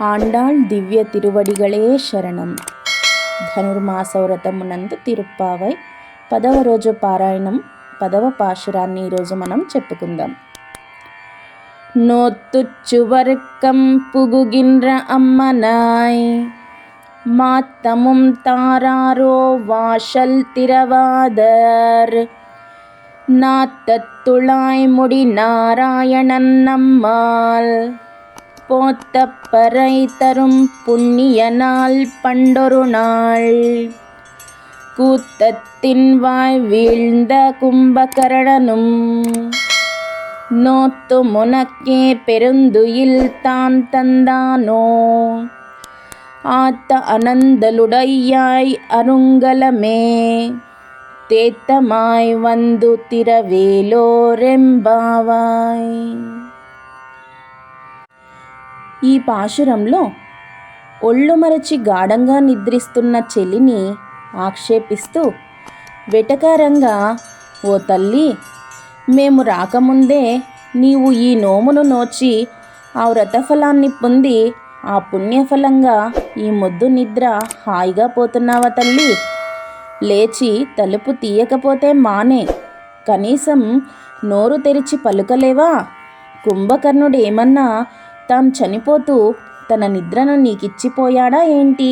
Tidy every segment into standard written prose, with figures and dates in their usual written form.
ఆండాళ్ దివ్య తిరువడిగళే శరణం. ధనుర్మాస వ్రతమునందు తిరుప్పావై 10వ రోజు పారాయణం 10వ పాశురాన్ని ఈరోజు మనం చెప్పుకుందాం. నోత్తుచ్చువర్కం పుగుగిన్ర అమ్మనాయ్ మాత్తముం తారారో వాషల్ తిరవాదర్ நாத்தத்துளாய் முடி நாராயணன் நம்மால் போத்தப்பறை தரும் புண்ணிய நாள் பண்டொரு நாள் கூத்தத்தின் வாய் வீழ்ந்த கும்பகரணனும் நோத்து முனக்கே பெருந்துயில் தான் தந்தானோ ஆத்த அனந்தலுடையாய் அருங்கலமே తేతమాయ్ వందు తిరవేలోరెంబావాయ్. ఈ పాశురంలో ఒళ్ళు మరచి గాఢంగా నిద్రిస్తున్న చెలిని ఆక్షేపిస్తూ వెటకారంగా, ఓ తల్లి, మేము రాకముందే నీవు ఈ నోమును నోచి ఆ వ్రతఫలాన్ని పొంది ఆ పుణ్యఫలంగా ఈ మొద్దు నిద్ర హాయిగా పోతున్నావా తల్లి? లేచి తలుపు తీయకపోతే మానే, కనీసం నోరు తెరిచి పలుకలేవా? కుంభకర్ణుడు ఏమన్నా తాను చనిపోతూ తన నిద్రను నీకిచ్చిపోయాడా ఏంటి?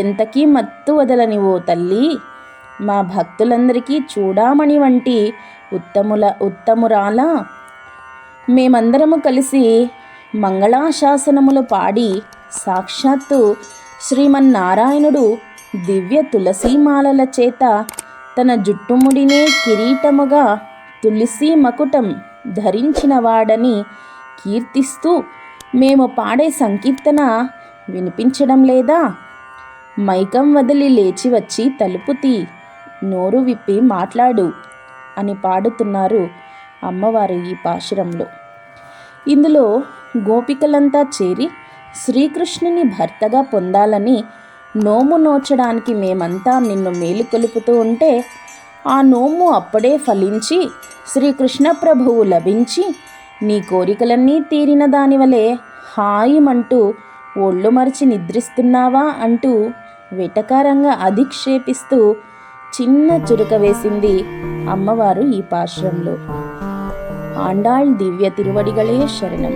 ఎంతకీ మత్తు వదలని ఓ తల్లి, మా భక్తులందరికీ చూడామణి వంటి ఉత్తమురాలా, మేమందరము కలిసి మంగళాశాసనములు పాడి సాక్షాత్తు శ్రీమన్నారాయణుడు దివ్య తులసీమాలల చేత తన జుట్టుముడినే కిరీటముగా తులసీ మకుటం ధరించినవాడని కీర్తిస్తూ మేము పాడే సంకీర్తన వినిపించడం లేదా? మైకం వదిలి లేచి వచ్చి తలుపు తీ, నోరు విప్పి మాట్లాడు అని పాడుతున్నారు అమ్మవారు ఈ పాశురంలో. ఇందులో గోపికలంతా చేరి శ్రీకృష్ణుని భర్తగా పొందాలని నోము నోచడానికి మేమంతా నిన్ను మేలుకొలుపుతూ ఉంటే ఆ నోము అప్పుడే ఫలించి శ్రీకృష్ణ ప్రభువు లభించి నీ కోరికలన్నీ తీరిన దానివలే హాయిమంటూ ఒళ్ళు మరిచి నిద్రిస్తున్నావా అంటూ వెటకారంగా అధిక్షేపిస్తూ చిన్న చురుక వేసింది అమ్మవారు ఈ పాశురంలో. ఆండాళ్ దివ్య తిరువడిగళే శరణం.